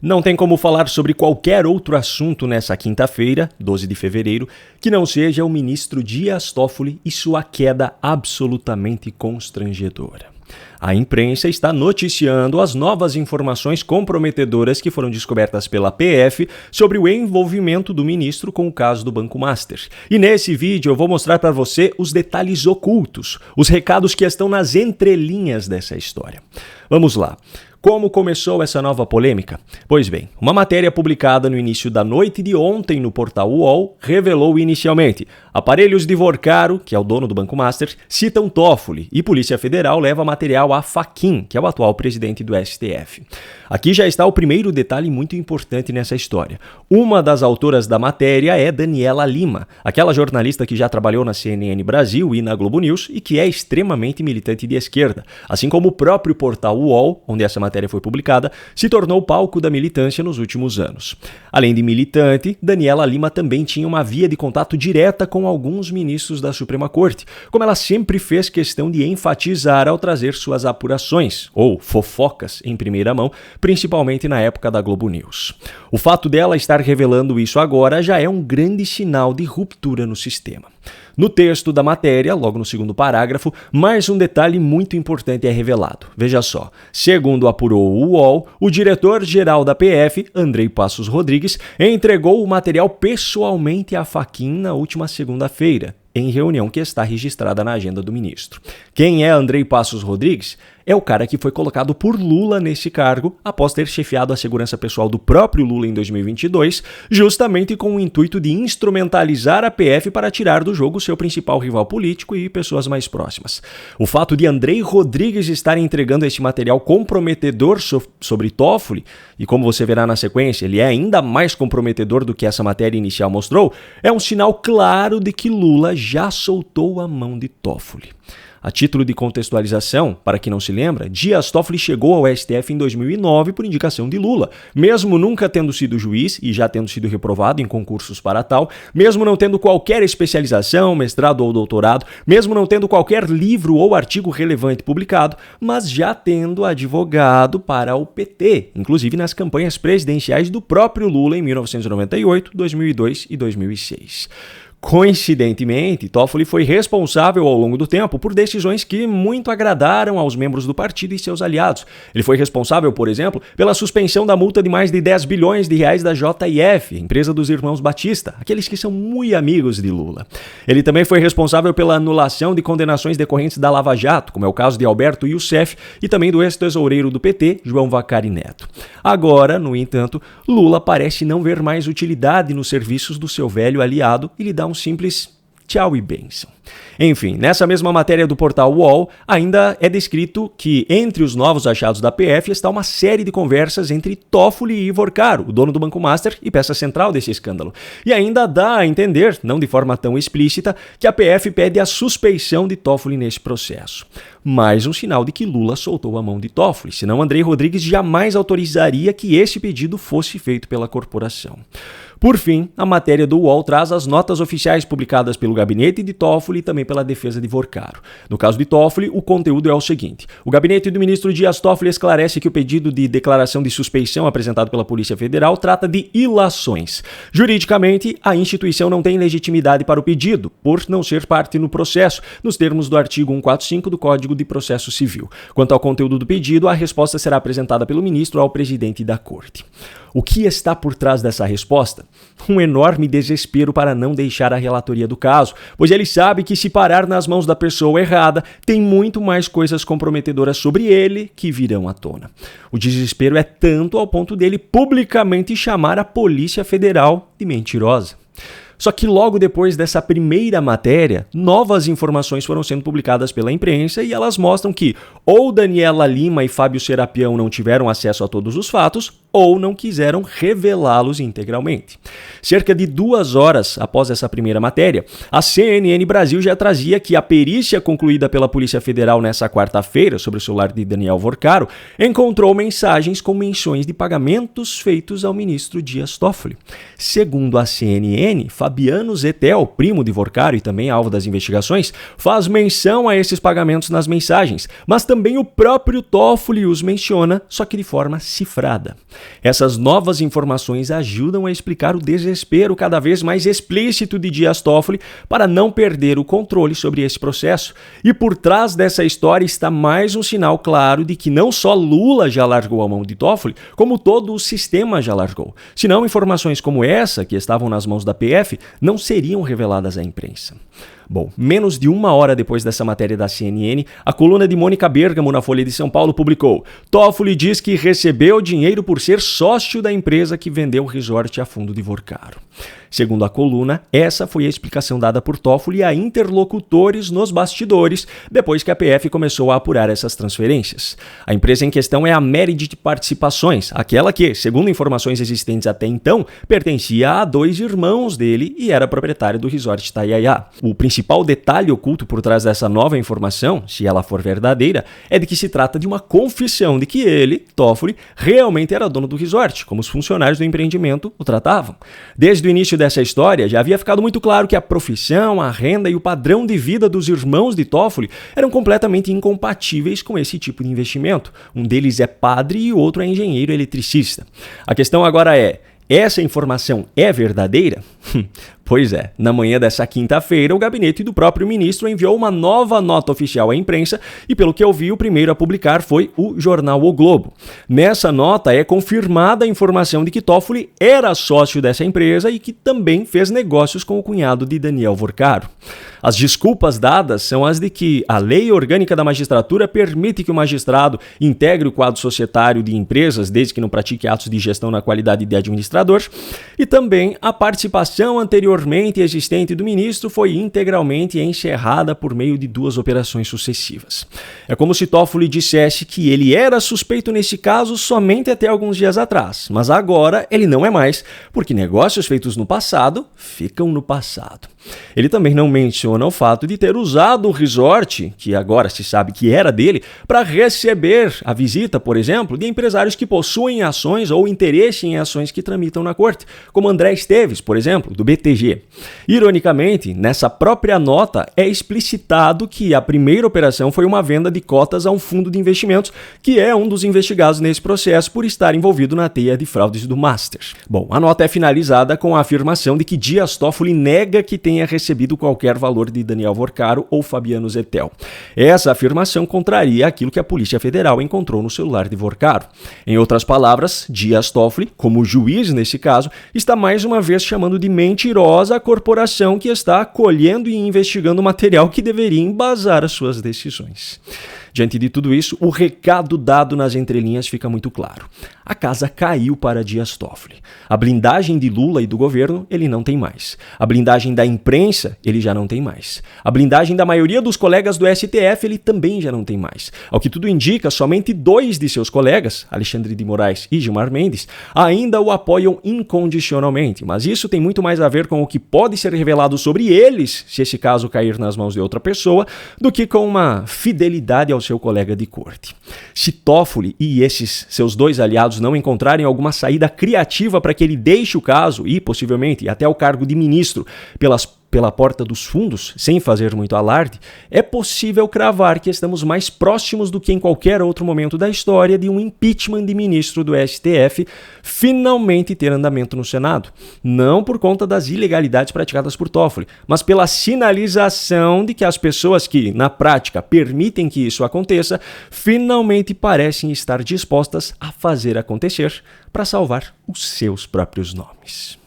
Não tem como falar sobre qualquer outro assunto nessa quinta-feira, 12 de fevereiro, que não seja o ministro Dias Toffoli e sua queda absolutamente constrangedora. A imprensa está noticiando as novas informações comprometedoras que foram descobertas pela PF sobre o envolvimento do ministro com o caso do Banco Master. E nesse vídeo eu vou mostrar para você os detalhes ocultos, os recados que estão nas entrelinhas dessa história. Vamos lá. Como começou essa nova polêmica? Pois bem, uma matéria publicada no início da noite de ontem no portal UOL revelou inicialmente: aparelhos de Vorcaro, que é o dono do Banco Master, citam Toffoli e Polícia Federal leva material a Fachin, que é o atual presidente do STF. Aqui já está o primeiro detalhe muito importante nessa história. Uma das autoras da matéria é Daniela Lima, aquela jornalista que já trabalhou na CNN Brasil e na Globo News e que é extremamente militante de esquerda, assim como o próprio portal UOL, onde essa matéria foi publicada, se tornou palco da militância nos últimos anos. Além de militante, Daniela Lima também tinha uma via de contato direta com alguns ministros da Suprema Corte, como ela sempre fez questão de enfatizar ao trazer suas apurações, ou fofocas, em primeira mão, principalmente na época da Globo News. O fato dela estar revelando isso agora já é um grande sinal de ruptura no sistema. No texto da matéria, logo no segundo parágrafo, mais um detalhe muito importante é revelado. Veja só, segundo apurou o UOL, o diretor-geral da PF, Andrei Passos Rodrigues, entregou o material pessoalmente à Fachin na última segunda-feira, em reunião que está registrada na agenda do ministro. Quem é Andrei Passos Rodrigues? É o cara que foi colocado por Lula nesse cargo após ter chefiado a segurança pessoal do próprio Lula em 2022, justamente com o intuito de instrumentalizar a PF para tirar do jogo seu principal rival político e pessoas mais próximas. O fato de Andrei Rodrigues estar entregando esse material comprometedor sobre Toffoli, e como você verá na sequência, ele é ainda mais comprometedor do que essa matéria inicial mostrou, é um sinal claro de que Lula já soltou a mão de Toffoli. A título de contextualização, para quem não se lembra, Dias Toffoli chegou ao STF em 2009 por indicação de Lula, mesmo nunca tendo sido juiz e já tendo sido reprovado em concursos para tal, mesmo não tendo qualquer especialização, mestrado ou doutorado, mesmo não tendo qualquer livro ou artigo relevante publicado, mas já tendo advogado para o PT, inclusive nas campanhas presidenciais do próprio Lula em 1998, 2002 e 2006. Coincidentemente, Toffoli foi responsável ao longo do tempo por decisões que muito agradaram aos membros do partido e seus aliados. Ele foi responsável, por exemplo, pela suspensão da multa de mais de 10 bilhões de reais da JF, empresa dos irmãos Batista, aqueles que são muito amigos de Lula. Ele também foi responsável pela anulação de condenações decorrentes da Lava Jato, como é o caso de Alberto Youssef e também do ex-tesoureiro do PT, João Vacari Neto. Agora, no entanto, Lula parece não ver mais utilidade nos serviços do seu velho aliado e lhe dá um simples tchau e bênção. Enfim, nessa mesma matéria do portal UOL, ainda é descrito que entre os novos achados da PF está uma série de conversas entre Toffoli e Vorcaro, o dono do Banco Master e peça central desse escândalo. E ainda dá a entender, não de forma tão explícita, que a PF pede a suspeição de Toffoli nesse processo. Mais um sinal de que Lula soltou a mão de Toffoli, senão Andrei Rodrigues jamais autorizaria que esse pedido fosse feito pela corporação. Por fim, a matéria do UOL traz as notas oficiais publicadas pelo gabinete de Toffoli e também pela defesa de Vorcaro. No caso de Toffoli, o conteúdo é o seguinte: o gabinete do ministro Dias Toffoli esclarece que o pedido de declaração de suspeição apresentado pela Polícia Federal trata de ilações. Juridicamente, a instituição não tem legitimidade para o pedido, por não ser parte no processo, nos termos do artigo 145 do Código de Processo Civil. Quanto ao conteúdo do pedido, a resposta será apresentada pelo ministro ao presidente da Corte. O que está por trás dessa resposta? Um enorme desespero para não deixar a relatoria do caso, pois ele sabe que se parar nas mãos da pessoa errada, tem muito mais coisas comprometedoras sobre ele que virão à tona. O desespero é tanto ao ponto dele publicamente chamar a Polícia Federal de mentirosa. Só que logo depois dessa primeira matéria, novas informações foram sendo publicadas pela imprensa e elas mostram que ou Daniela Lima e Fábio Serapião não tiveram acesso a todos os fatos ou não quiseram revelá-los integralmente. Cerca de 2 horas após essa primeira matéria, a CNN Brasil já trazia que a perícia concluída pela Polícia Federal nessa quarta-feira sobre o celular de Daniel Vorcaro encontrou mensagens com menções de pagamentos feitos ao ministro Dias Toffoli. Segundo a CNN, Fabiano Zettel, primo de Vorcaro e também alvo das investigações, faz menção a esses pagamentos nas mensagens, mas também o próprio Toffoli os menciona, só que de forma cifrada. Essas novas informações ajudam a explicar o desespero cada vez mais explícito de Dias Toffoli para não perder o controle sobre esse processo. E por trás dessa história está mais um sinal claro de que não só Lula já largou a mão de Toffoli, como todo o sistema já largou. Senão, informações como essa, que estavam nas mãos da PF, não seriam reveladas à imprensa. Bom, menos de uma hora depois dessa matéria da CNN, a coluna de Mônica Bergamo na Folha de São Paulo publicou: Toffoli diz que recebeu dinheiro por ser sócio da empresa que vendeu o resort a fundo de Vorcaro. Segundo a coluna, essa foi a explicação dada por Toffoli a interlocutores nos bastidores, depois que a PF começou a apurar essas transferências. A empresa em questão é a Meredith Participações, aquela que, segundo informações existentes até então, pertencia a 2 irmãos dele e era proprietário do resort Itaiaia. O principal detalhe oculto por trás dessa nova informação, se ela for verdadeira, é de que se trata de uma confissão de que ele, Toffoli, realmente era dono do resort, como os funcionários do empreendimento o tratavam. Desde o início dessa história, já havia ficado muito claro que a profissão, a renda e o padrão de vida dos irmãos de Toffoli eram completamente incompatíveis com esse tipo de investimento. Um deles é padre e o outro é engenheiro eletricista. A questão agora é: essa informação é verdadeira? Pois é, na manhã dessa quinta-feira, o gabinete do próprio ministro enviou uma nova nota oficial à imprensa e, pelo que eu vi, o primeiro a publicar foi o jornal O Globo. Nessa nota é confirmada a informação de que Toffoli era sócio dessa empresa e que também fez negócios com o cunhado de Daniel Vorcaro. As desculpas dadas são as de que a lei orgânica da magistratura permite que o magistrado integre o quadro societário de empresas, desde que não pratique atos de gestão na qualidade de administrador, e também a participação anteriormente existente do ministro foi integralmente encerrada por meio de 2 operações sucessivas. É como se Toffoli dissesse que ele era suspeito nesse caso somente até alguns dias atrás, mas agora ele não é mais, porque negócios feitos no passado ficam no passado. Ele também não menciona o fato de ter usado o resort, que agora se sabe que era dele, para receber a visita, por exemplo, de empresários que possuem ações ou interesse em ações que tramitam na corte, como André Esteves, por exemplo, do BTG. Ironicamente, nessa própria nota é explicitado que a primeira operação foi uma venda de cotas a um fundo de investimentos, que é um dos investigados nesse processo por estar envolvido na teia de fraudes do Master. Bom, a nota é finalizada com a afirmação de que Dias Toffoli nega que tenha recebido qualquer valor de Daniel Vorcaro ou Fabiano Zettel. Essa afirmação contraria aquilo que a Polícia Federal encontrou no celular de Vorcaro. Em outras palavras, Dias Toffoli, como juiz nesse caso, está mais uma vez chamando de mentirosa a corporação que está acolhendo e investigando material que deveria embasar as suas decisões. Diante de tudo isso, o recado dado nas entrelinhas fica muito claro. A casa caiu para Dias Toffoli. A blindagem de Lula e do governo, ele não tem mais. A blindagem da imprensa, ele já não tem mais. A blindagem da maioria dos colegas do STF, ele também já não tem mais. Ao que tudo indica, somente 2 de seus colegas, Alexandre de Moraes e Gilmar Mendes, ainda o apoiam incondicionalmente. Mas isso tem muito mais a ver com o que pode ser revelado sobre eles, se esse caso cair nas mãos de outra pessoa, do que com uma fidelidade ao seu colega de corte. Se Toffoli e esses seus 2 aliados não encontrarem alguma saída criativa para que ele deixe o caso e, possivelmente, até o cargo de ministro pela porta dos fundos, sem fazer muito alarde, é possível cravar que estamos mais próximos do que em qualquer outro momento da história de um impeachment de ministro do STF finalmente ter andamento no Senado. Não por conta das ilegalidades praticadas por Toffoli, mas pela sinalização de que as pessoas que, na prática, permitem que isso aconteça, finalmente parecem estar dispostas a fazer acontecer para salvar os seus próprios nomes.